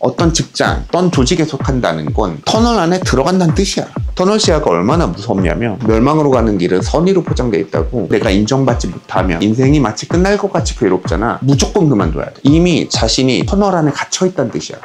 어떤 직장, 어떤 조직에 속한다는 건 터널 안에 들어간다는 뜻이야. 터널 시야가 얼마나 무섭냐면 멸망으로 가는 길은 선의로 포장되어 있다고. 내가 인정받지 못하면 인생이 마치 끝날 것 같이 괴롭잖아. 무조건 그만둬야 돼. 이미 자신이 터널 안에 갇혀있다는 뜻이야.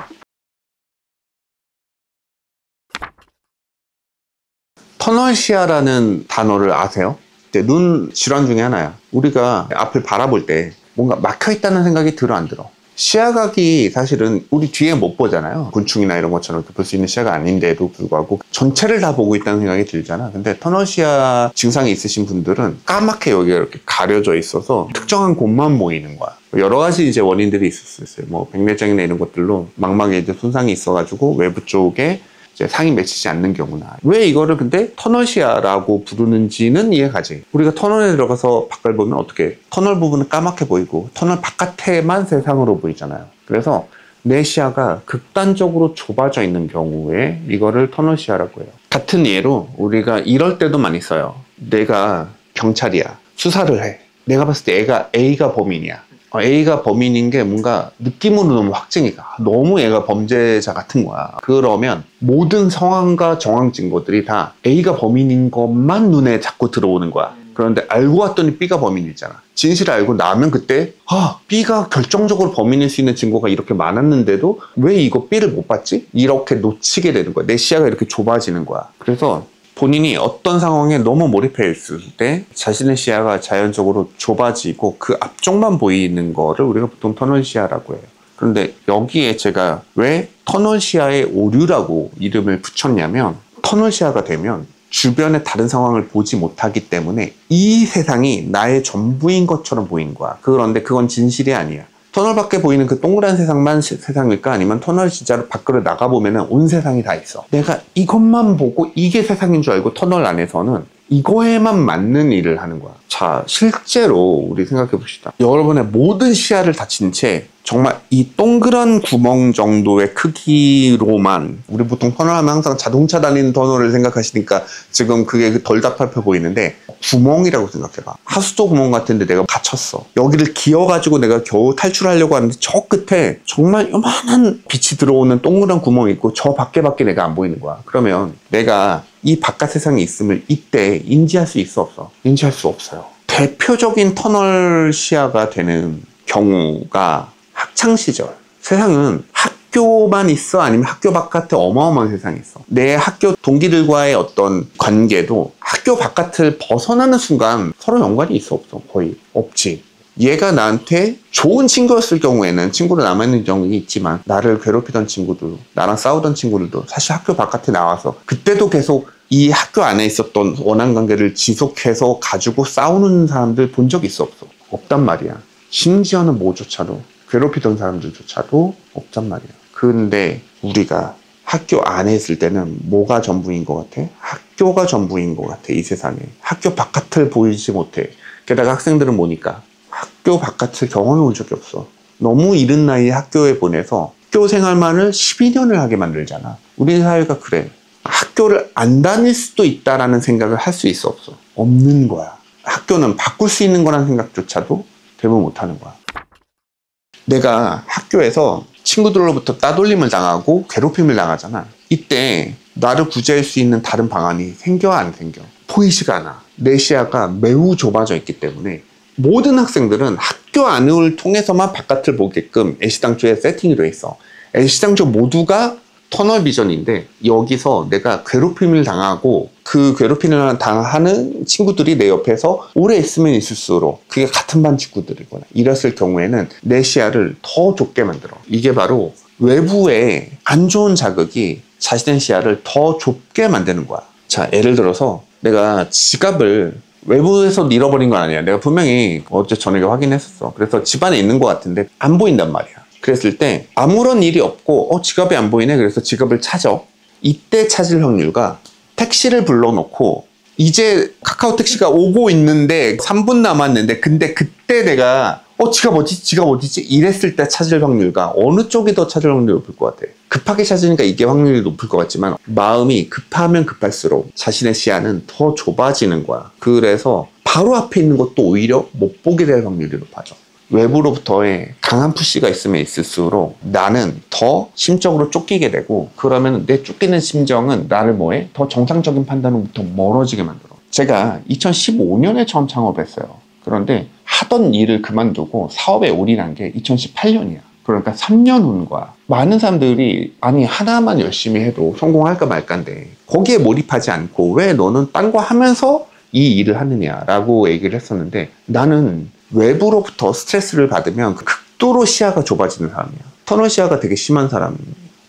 터널 시야라는 단어를 아세요? 눈 질환 중에 하나야. 우리가 앞을 바라볼 때 뭔가 막혀있다는 생각이 들어 안 들어? 시야각이 사실은 우리 뒤에 못 보잖아요. 곤충이나 이런 것처럼 볼 수 있는 시야가 아닌데도 불구하고 전체를 다 보고 있다는 생각이 들잖아. 근데 터널 시야 증상이 있으신 분들은 까맣게 여기가 이렇게 가려져 있어서 특정한 곳만 보이는 거야. 여러 가지 이제 원인들이 있을 수 있어요. 뭐 백내장이나 이런 것들로 망막에 이제 손상이 있어가지고 외부 쪽에 상이 맺히지 않는 경우나. 왜 이거를 근데 터널 시야라고 부르는지는 이해가지. 우리가 터널에 들어가서 밖을 보면 어떻게 터널 부분은 까맣게 보이고 터널 바깥에만 세상으로 보이잖아요. 그래서 내 시야가 극단적으로 좁아져 있는 경우에 이거를 터널 시야라고 해요. 같은 예로 우리가 이럴 때도 많이 써요. 내가 경찰이야. 수사를 해. 내가 봤을 때 A가 범인이야. A가 범인인 게 뭔가 느낌으로 너무 확증이 가. 너무 얘가 범죄자 같은 거야. 그러면 모든 상황과 정황 증거들이 다 A가 범인인 것만 눈에 자꾸 들어오는 거야. 그런데 알고 왔더니 B가 범인이잖아. 진실을 알고 나면 그때 B가 결정적으로 범인일 수 있는 증거가 이렇게 많았는데도 왜 이거 B를 못 봤지? 이렇게 놓치게 되는 거야. 내 시야가 이렇게 좁아지는 거야. 그래서 본인이 어떤 상황에 너무 몰입해 있을 때 자신의 시야가 자연적으로 좁아지고 그 앞쪽만 보이는 거를 우리가 보통 터널 시야라고 해요. 그런데 여기에 제가 왜 터널 시야의 오류라고 이름을 붙였냐면, 터널 시야가 되면 주변의 다른 상황을 보지 못하기 때문에 이 세상이 나의 전부인 것처럼 보이는 거야. 그런데 그건 진실이 아니야. 터널 밖에 보이는 그 동그란 세상만 세상일까? 아니면 터널 진짜로 밖으로 나가보면 온 세상이 다 있어. 내가 이것만 보고 이게 세상인 줄 알고 터널 안에서는 이거에만 맞는 일을 하는 거야. 자, 실제로 우리 생각해 봅시다. 여러분의 모든 시야를 닫힌 채 정말 이 동그란 구멍 정도의 크기로만, 우리 보통 터널 하면 항상 자동차 다니는 터널을 생각하시니까 지금 그게 덜 답답해 보이는데, 구멍이라고 생각해봐. 하수도 구멍 같은데 내가 갇혔어. 여기를 기어가지고 내가 겨우 탈출하려고 하는데 저 끝에 정말 요만한 빛이 들어오는 동그란 구멍이 있고 저 밖에밖에 내가 안 보이는 거야. 그러면 내가 이 바깥 세상에 있음을 이때 인지할 수 있어 없어? 인지할 수 없어요. 대표적인 터널 시야가 되는 경우가 학창시절. 세상은 학교만 있어? 아니면 학교 바깥에 어마어마한 세상이 있어? 내 학교 동기들과의 어떤 관계도 학교 바깥을 벗어나는 순간 서로 연관이 있어 없어? 거의 없지. 얘가 나한테 좋은 친구였을 경우에는 친구로 남아있는 경우는 있지만, 나를 괴롭히던 친구도, 나랑 싸우던 친구들도 사실 학교 바깥에 나와서 그때도 계속 이 학교 안에 있었던 원한 관계를 지속해서 가지고 싸우는 사람들 본 적 있어 없어? 없단 말이야. 심지어는 뭐조차도, 괴롭히던 사람들조차도 없단 말이야. 근데 우리가 학교 안에 있을 때는 뭐가 전부인 것 같아? 학교가 전부인 것 같아, 이 세상에. 학교 바깥을 보이지 못해. 게다가 학생들은 뭐니까? 학교 바깥을 경험해 본 적이 없어. 너무 이른 나이에 학교에 보내서 학교 생활만을 12년을 하게 만들잖아. 우리 사회가 그래. 학교를 안 다닐 수도 있다라는 생각을 할 수 있어 없어? 없는 거야. 학교는 바꿀 수 있는 거라는 생각조차도 대부분 못 하는 거야. 내가 학교에서 친구들로부터 따돌림을 당하고 괴롭힘을 당하잖아. 이때 나를 구제할 수 있는 다른 방안이 생겨 안 생겨? 보이지가 않아. 내 시야가 매우 좁아져 있기 때문에 모든 학생들은 학교 안을 통해서만 바깥을 보게끔 애시당초에 세팅이 돼 있어. 애시당초 모두가 터널 비전인데, 여기서 내가 괴롭힘을 당하고 그 괴롭힘을 당하는 친구들이 내 옆에서 오래 있으면 있을수록 그게 같은 반 친구들이거나 이랬을 경우에는 내 시야를 더 좁게 만들어. 이게 바로 외부의 안 좋은 자극이 자신의 시야를 더 좁게 만드는 거야. 자, 예를 들어서 내가 지갑을 외부에서 잃어버린 건 아니야. 내가 분명히 어제 저녁에 확인했었어. 그래서 집안에 있는 것 같은데 안 보인단 말이야. 그랬을 때 아무런 일이 없고 지갑이 안 보이네. 그래서 지갑을 찾아. 이때 찾을 확률과 택시를 불러놓고 이제 카카오 택시가 오고 있는데 3분 남았는데, 근데 그때 내가 지갑 어디지? 지갑 어디지? 이랬을 때 찾을 확률과 어느 쪽이 더 찾을 확률이 높을 것 같아? 급하게 찾으니까 이게 확률이 높을 것 같지만, 마음이 급하면 급할수록 자신의 시야는 더 좁아지는 거야. 그래서 바로 앞에 있는 것도 오히려 못 보게 될 확률이 높아져. 외부로부터의 강한 푸시가 있으면 있을수록 나는 더 심적으로 쫓기게 되고, 그러면 내 쫓기는 심정은 나를 뭐해? 더 정상적인 판단으로부터 멀어지게 만들어. 제가 2015년에 처음 창업했어요. 그런데 하던 일을 그만두고 사업에 올인한 게 2018년이야. 그러니까 3년 후인 거야. 많은 사람들이 아니 하나만 열심히 해도 성공할까 말까인데 거기에 몰입하지 않고 왜 너는 딴 거 하면서 이 일을 하느냐라고 얘기를 했었는데, 나는 외부로부터 스트레스를 받으면 극도로 시야가 좁아지는 사람이야. 터널 시야가 되게 심한 사람.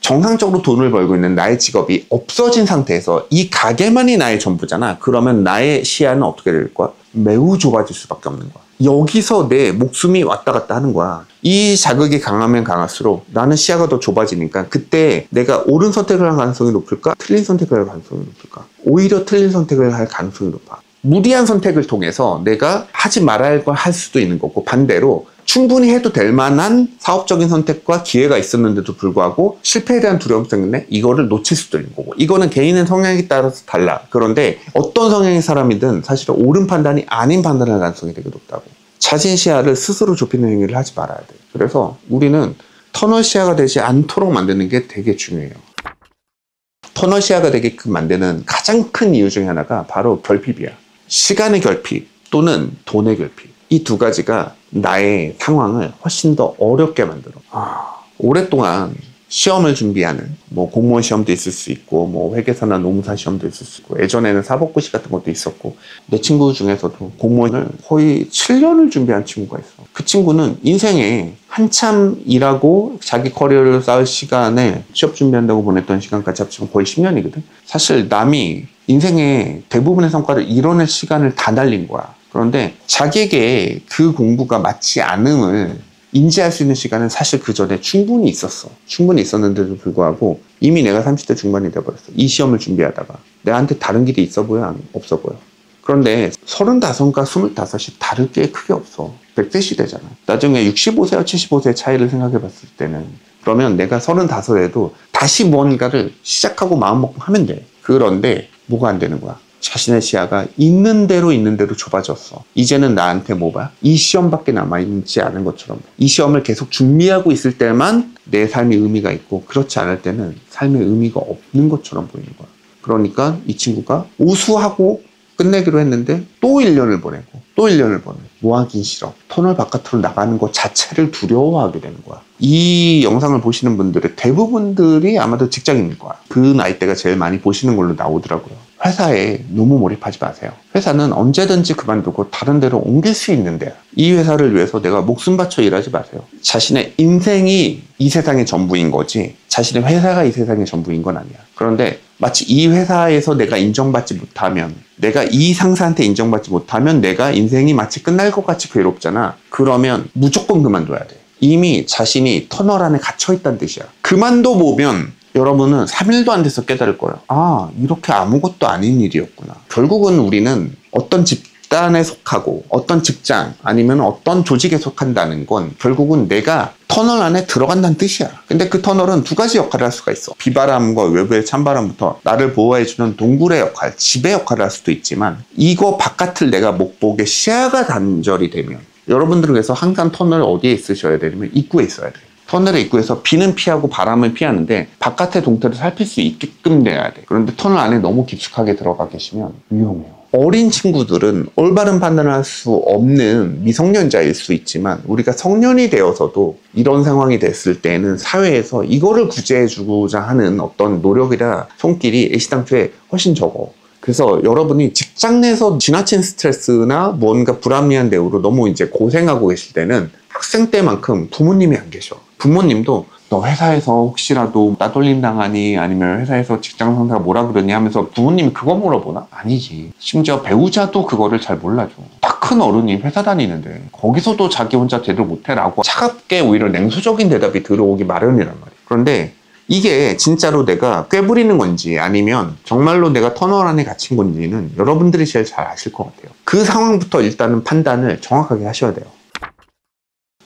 정상적으로 돈을 벌고 있는 나의 직업이 없어진 상태에서 이 가게만이 나의 전부잖아. 그러면 나의 시야는 어떻게 될 거야? 매우 좁아질 수밖에 없는 거야. 여기서 내 목숨이 왔다 갔다 하는 거야. 이 자극이 강하면 강할수록 나는 시야가 더 좁아지니까 그때 내가 옳은 선택을 할 가능성이 높을까? 틀린 선택을 할 가능성이 높을까? 오히려 틀린 선택을 할 가능성이 높아. 무리한 선택을 통해서 내가 하지 말아야 할 걸 할 수도 있는 거고, 반대로 충분히 해도 될 만한 사업적인 선택과 기회가 있었는데도 불구하고 실패에 대한 두려움 때문에 이거를 놓칠 수도 있는 거고, 이거는 개인의 성향에 따라서 달라. 그런데 어떤 성향의 사람이든 사실은 옳은 판단이 아닌 판단을 할 가능성이 되게 높다고. 자신 시야를 스스로 좁히는 행위를 하지 말아야 돼. 그래서 우리는 터널 시야가 되지 않도록 만드는 게 되게 중요해요. 터널 시야가 되게끔 만드는 가장 큰 이유 중에 하나가 바로 결핍이야. 시간의 결핍 또는 돈의 결핍. 이 두 가지가 나의 상황을 훨씬 더 어렵게 만들어. 오랫동안 시험을 준비하는, 뭐 공무원 시험도 있을 수 있고, 뭐 회계사나 노무사 시험도 있을 수 있고, 예전에는 사법고시 같은 것도 있었고, 내 친구 중에서도 공무원을 거의 7년을 준비한 친구가 있어. 그 친구는 인생에 한참 일하고 자기 커리어를 쌓을 시간에 취업 준비한다고 보냈던 시간까지 합치면 거의 10년이거든. 사실 남이 인생의 대부분의 성과를 이뤄낼 시간을 다 날린 거야. 그런데 자기에게 그 공부가 맞지 않음을 인지할 수 있는 시간은 사실 그 전에 충분히 있었어. 충분히 있었는데도 불구하고 이미 내가 30대 중반이 돼버렸어. 이 시험을 준비하다가 내한테 다른 길이 있어 보여? 없어 보여? 그런데 35과 25이 다를 게 크게 없어. 100대 시대잖아. 나중에 65세와 75세의 차이를 생각해 봤을 때는, 그러면 내가 35에도 다시 뭔가를 시작하고 마음먹고 하면 돼. 그런데 뭐가 안 되는 거야? 자신의 시야가 있는 대로 좁아졌어. 이제는 나한테 뭐 봐? 이 시험밖에 남아있지 않은 것처럼, 이 시험을 계속 준비하고 있을 때만 내 삶이 의미가 있고, 그렇지 않을 때는 삶의 의미가 없는 것처럼 보이는 거야. 그러니까 이 친구가 우수하고 끝내기로 했는데 또 1년을 보내고 또 1년을 보내고 뭐 하긴 싫어. 터널 바깥으로 나가는 것 자체를 두려워하게 되는 거야. 이 영상을 보시는 분들의 대부분들이 아마도 직장인일 거야. 그 나이대가 제일 많이 보시는 걸로 나오더라고요. 회사에 너무 몰입하지 마세요. 회사는 언제든지 그만두고 다른 데로 옮길 수 있는 데야. 이 회사를 위해서 내가 목숨 바쳐 일하지 마세요. 자신의 인생이 이 세상의 전부인 거지 자신의 회사가 이 세상의 전부인 건 아니야. 그런데 마치 이 회사에서 내가 인정받지 못하면, 내가 이 상사한테 인정받지 못하면 내가 인생이 마치 끝날 것 같이 괴롭잖아. 그러면 무조건 그만둬야 돼. 이미 자신이 터널 안에 갇혀있다는 뜻이야. 그만둬 보면 여러분은 3일도 안 돼서 깨달을 거예요. 아, 이렇게 아무것도 아닌 일이었구나. 결국은 우리는 어떤 집단에 속하고 어떤 직장 아니면 어떤 조직에 속한다는 건 결국은 내가 터널 안에 들어간다는 뜻이야. 근데 그 터널은 두 가지 역할을 할 수가 있어. 비바람과 외부의 찬바람부터 나를 보호해주는 동굴의 역할, 집의 역할을 할 수도 있지만, 이거 바깥을 내가 못 보게 시야가 단절이 되면, 여러분들은 그래서 항상 터널 어디에 있으셔야 되냐면 입구에 있어야 돼요. 터널의 입구에서 비는 피하고 바람을 피하는데 바깥의 동태를 살필 수 있게끔 돼야 돼. 그런데 터널 안에 너무 깊숙하게 들어가 계시면 위험해요. 어린 친구들은 올바른 판단을 할 수 없는 미성년자일 수 있지만, 우리가 성년이 되어서도 이런 상황이 됐을 때는 사회에서 이거를 구제해주고자 하는 어떤 노력이나 손길이 애시당초에 훨씬 적어. 그래서 여러분이 직장 내에서 지나친 스트레스나 뭔가 불합리한 대우로 너무 이제 고생하고 계실 때는 학생 때만큼 부모님이 안 계셔. 부모님도 너 회사에서 혹시라도 따돌림 당하니, 아니면 회사에서 직장 상사가 뭐라 그러니 하면서 부모님이 그거 물어보나? 아니지. 심지어 배우자도 그거를 잘 몰라줘. 딱 큰 어른이 회사 다니는데 거기서도 자기 혼자 제대로 못해라고 차갑게 오히려 냉소적인 대답이 들어오기 마련이란 말이야. 그런데 이게 진짜로 내가 꾀부리는 건지 아니면 정말로 내가 터널 안에 갇힌 건지는 여러분들이 제일 잘 아실 것 같아요. 그 상황부터 일단은 판단을 정확하게 하셔야 돼요.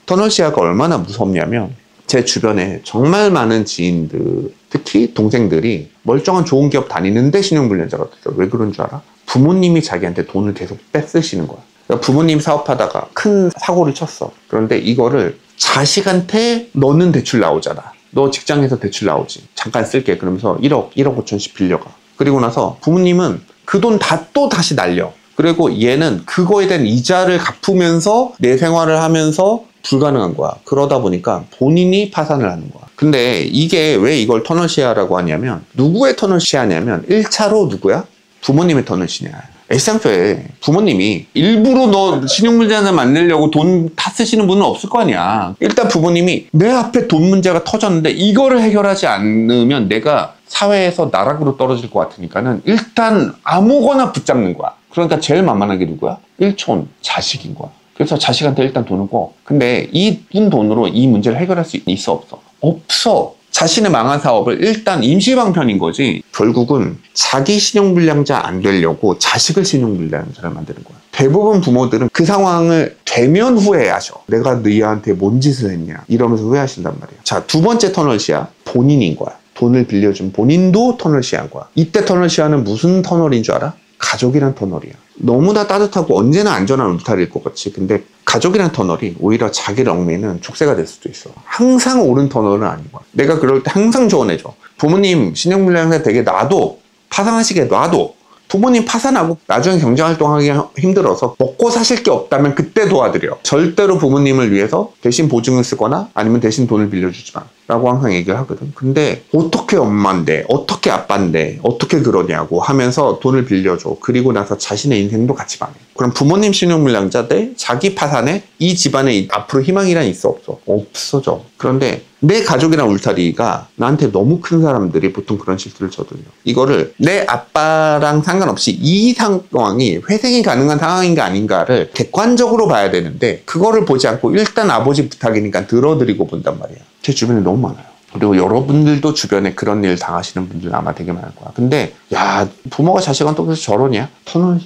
터널 시야가 얼마나 무섭냐면, 제 주변에 정말 많은 지인들, 특히 동생들이 멀쩡한 좋은 기업 다니는데 신용불량자가 됐어요. 왜 그런 줄 알아? 부모님이 자기한테 돈을 계속 뺏으시는 거야. 그러니까 부모님 사업하다가 큰 사고를 쳤어. 그런데 이거를 자식한테 너는 대출 나오잖아. 너 직장에서 대출 나오지. 잠깐 쓸게. 그러면서 1억 5천씩 빌려가. 그리고 나서 부모님은 그 돈 다 또 다시 날려. 그리고 얘는 그거에 대한 이자를 갚으면서 내 생활을 하면서 불가능한 거야. 그러다 보니까 본인이 파산을 하는 거야. 근데 이게 왜 이걸 터널 시야라고 하냐면, 누구의 터널 시야냐면 1차로 누구야? 부모님의 터널 시야. 애쌍표에 부모님이 일부러 너 신용문제를 만들려고 돈 다 쓰시는 분은 없을 거 아니야. 일단 부모님이 내 앞에 돈 문제가 터졌는데 이거를 해결하지 않으면 내가 사회에서 나락으로 떨어질 것 같으니까는 일단 아무거나 붙잡는 거야. 그러니까 제일 만만한 게 누구야? 일촌, 자식인 거야. 그래서 자식한테 일단 돈을 꿔. 근데 이 돈으로 이 문제를 해결할 수 있어 없어? 없어. 자신의 망한 사업을 일단 임시방편인 거지. 결국은 자기 신용불량자 안 되려고 자식을 신용불량자를 만드는 거야. 대부분 부모들은 그 상황을 되면 후회하셔. 내가 너희한테 뭔 짓을 했냐 이러면서 후회하신단 말이야. 자, 두 번째 터널 시야, 본인인 거야. 돈을 빌려준 본인도 터널 시야인 거야. 이때 터널 시야는 무슨 터널인 줄 알아? 가족이란 터널이야. 너무나 따뜻하고 언제나 안전한 울타리일 것 같지. 근데 가족이란 터널이 오히려 자기를 얽매이는 족쇄가 될 수도 있어. 항상 옳은 터널은 아닌 거야. 내가 그럴 때 항상 조언해줘. 부모님 신용불량자 되게 놔도, 파산하시게 놔도, 부모님 파산하고 나중에 경제활동하기 힘들어서 먹고 사실 게 없다면 그때 도와드려. 절대로 부모님을 위해서 대신 보증을 쓰거나 아니면 대신 돈을 빌려주지 마 라고 항상 얘기를 하거든. 근데 어떻게 엄마인데, 어떻게 아빠인데, 어떻게 그러냐고 하면서 돈을 빌려줘. 그리고 나서 자신의 인생도 같이 망해. 그럼 부모님 신용불량자 대 자기 파산에 이 집안에 앞으로 희망이란 있어 없어? 없어져. 그런데 내 가족이란 울타리가 나한테 너무 큰 사람들이 보통 그런 실수를 저들려. 이거를 내 아빠랑 상관없이 이 상황이 회생이 가능한 상황인가 아닌가를 객관적으로 봐야 되는데, 그거를 보지 않고 일단 아버지 부탁이니까 들어드리고 본단 말이야. 제 주변에 너무 많아요. 그리고 여러분들도 주변에 그런 일 당하시는 분들 아마 되게 많을 거야. 근데 야, 부모가 자식한테 그래서 저러냐? 터널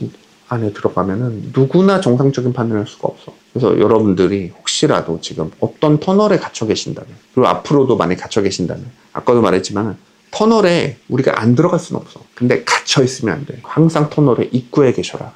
안에 들어가면은 누구나 정상적인 판단을 할 수가 없어. 그래서 여러분들이 혹시라도 지금 어떤 터널에 갇혀 계신다면, 그리고 앞으로도 많이 갇혀 계신다면, 아까도 말했지만 터널에 우리가 안 들어갈 수는 없어. 근데 갇혀 있으면 안 돼. 항상 터널의 입구에 계셔라.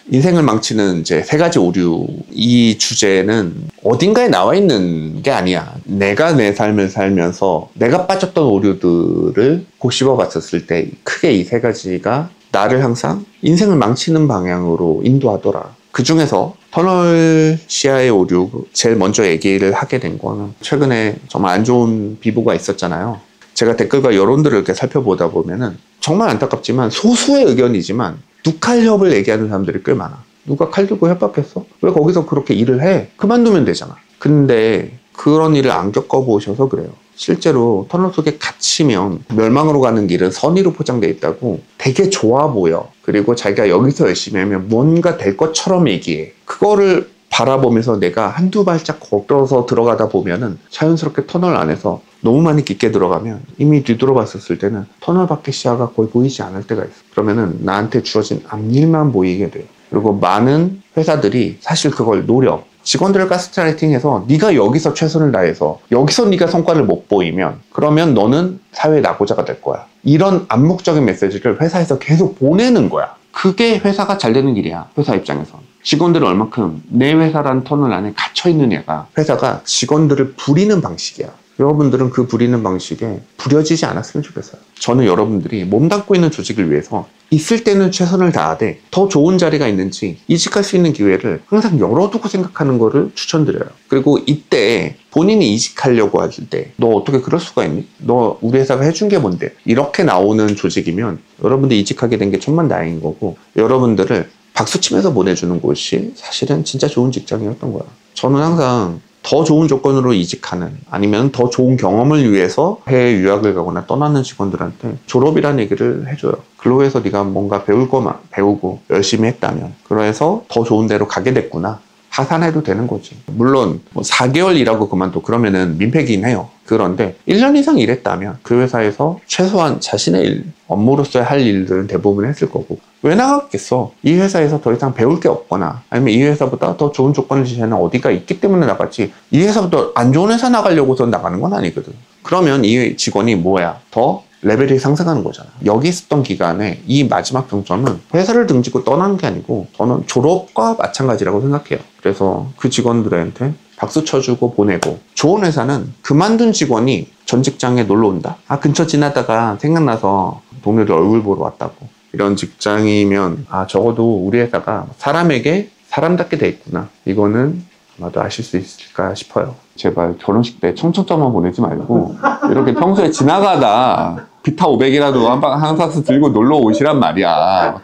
인생을 망치는 이제 3가지 오류. 이 주제는 어딘가에 나와 있는 게 아니야. 내가 내 삶을 살면서 내가 빠졌던 오류들을 곱씹어 봤었을 때 크게 이 3가지가 나를 항상 인생을 망치는 방향으로 인도하더라. 그 중에서 터널 시야의 오류, 제일 먼저 얘기를 하게 된 거는 최근에 정말 안 좋은 비보가 있었잖아요. 제가 댓글과 여론들을 이렇게 살펴보다 보면은 정말 안타깝지만 소수의 의견이지만 누칼협을 얘기하는 사람들이 꽤 많아. 누가 칼 들고 협박했어? 왜 거기서 그렇게 일을 해? 그만두면 되잖아. 근데 그런 일을 안 겪어보셔서 그래요. 실제로 터널 속에 갇히면 멸망으로 가는 길은 선의로 포장되어 있다고 되게 좋아 보여. 그리고 자기가 여기서 열심히 하면 뭔가 될 것처럼 얘기해. 그거를 바라보면서 내가 한두 발짝 걸어서 들어가다 보면은 자연스럽게 터널 안에서 너무 많이 깊게 들어가면 이미 뒤돌아봤었을 때는 터널 밖의 시야가 거의 보이지 않을 때가 있어. 그러면은 나한테 주어진 앞일만 보이게 돼. 그리고 많은 회사들이 사실 그걸 노려. 직원들을 가스라이팅해서 네가 여기서 최선을 다해서 여기서 네가 성과를 못 보이면 그러면 너는 사회의 낙오자가 될 거야. 이런 암묵적인 메시지를 회사에서 계속 보내는 거야. 그게 회사가 잘 되는 길이야. 회사 입장에서. 직원들을 얼만큼 내 회사라는 터널 안에 갇혀 있느냐가 회사가 직원들을 부리는 방식이야. 여러분들은 그 부리는 방식에 부려지지 않았으면 좋겠어요. 저는 여러분들이 몸담고 있는 조직을 위해서 있을 때는 최선을 다하되 더 좋은 자리가 있는지 이직할 수 있는 기회를 항상 열어두고 생각하는 거를 추천드려요. 그리고 이때 본인이 이직하려고 하실 때 너 어떻게 그럴 수가 있니? 너 우리 회사가 해준 게 뭔데? 이렇게 나오는 조직이면 여러분들이 이직하게 된 게 천만다행인 거고, 여러분들을 박수치면서 보내주는 곳이 사실은 진짜 좋은 직장이었던 거야. 저는 항상 더 좋은 조건으로 이직하는, 아니면 더 좋은 경험을 위해서 해외 유학을 가거나 떠나는 직원들한테 졸업이라는 얘기를 해줘요. 근로에서 네가 뭔가 배울 거만 배우고 열심히 했다면 그래서 더 좋은 데로 가게 됐구나, 하산해도 되는 거지. 물론 뭐 4개월 일하고 그만둬 그러면은 민폐긴 해요. 그런데 1년 이상 일했다면 그 회사에서 최소한 자신의 업무로서의 할 일들은 대부분 했을 거고, 왜 나갔겠어? 이 회사에서 더 이상 배울 게 없거나 아니면 이 회사보다 더 좋은 조건을 지시하는 어디가 있기 때문에 나갔지, 이 회사보다 안 좋은 회사 나가려고서 나가는 건 아니거든. 그러면 이 직원이 뭐야? 더 레벨이 상승하는 거잖아. 여기 있었던 기간에 이 마지막 평점은 회사를 등지고 떠나는 게 아니고 저는 졸업과 마찬가지라고 생각해요. 그래서 그 직원들한테 박수 쳐주고 보내고, 좋은 회사는 그만둔 직원이 전 직장에 놀러 온다. 아, 근처 지나다가 생각나서 동료들 얼굴 보러 왔다고. 이런 직장이면 아, 적어도 우리 회사가 사람에게 사람답게 돼 있구나. 이거는 아마도 아실 수 있을까 싶어요. 제발 결혼식 때 청첩장만 보내지 말고 이렇게 평소에 지나가다 비타 500이라도 한 박스 들고 놀러 오시란 말이야.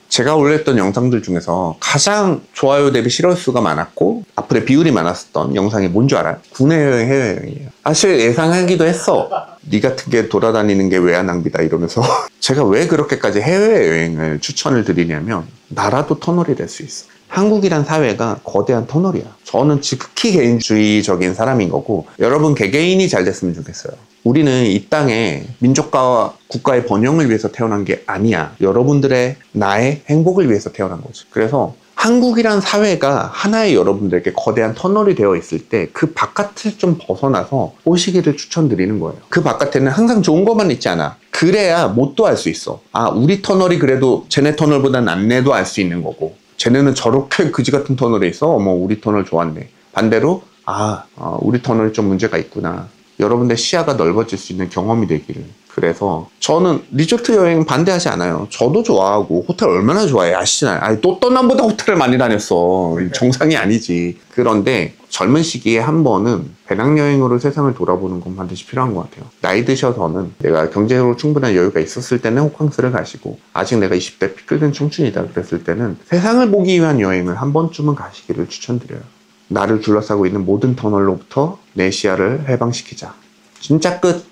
제가 올렸던 영상들 중에서 가장 좋아요 대비 실화수가 많았고 악플의 비율이 많았었던 영상이 뭔지 알아요? 국내 여행, 해외여행이에요. 사실 예상하기도 했어. 니 같은 게 돌아다니는 게 외야 낭비다 이러면서. 제가 왜 그렇게까지 해외여행을 추천을 드리냐면 나라도 터널이 될 수 있어. 한국이란 사회가 거대한 터널이야. 저는 지극히 개인주의적인 사람인 거고, 여러분 개개인이 잘 됐으면 좋겠어요. 우리는 이 땅에 민족과 국가의 번영을 위해서 태어난 게 아니야. 여러분들의 나의 행복을 위해서 태어난 거지. 그래서 한국이란 사회가 하나의 여러분들에게 거대한 터널이 되어 있을 때 그 바깥을 좀 벗어나서 보시기를 추천드리는 거예요. 그 바깥에는 항상 좋은 것만 있지 않아. 그래야 못도 알 수 있어. 아, 우리 터널이 그래도 쟤네 터널보다 낫네도 알 수 있는 거고, 쟤네는 저렇게 그지 같은 터널에 있어? 어머, 우리 터널 좋았네. 반대로 우리 터널이 좀 문제가 있구나. 여러분들 시야가 넓어질 수 있는 경험이 되기를. 그래서 저는 리조트 여행 반대하지 않아요. 저도 좋아하고 호텔 얼마나 좋아해 아시잖아요. 아니, 또 떠남보다 호텔을 많이 다녔어. 정상이 아니지. 그런데 젊은 시기에 한 번은 배낭여행으로 세상을 돌아보는 건 반드시 필요한 것 같아요. 나이 드셔서는 내가 경제적으로 충분한 여유가 있었을 때는 호캉스를 가시고, 아직 내가 20대 피 끓는 청춘이다 그랬을 때는 세상을 보기 위한 여행을 한 번쯤은 가시기를 추천드려요. 나를 둘러싸고 있는 모든 터널로부터 내 시야를 해방시키자. 진짜 끝.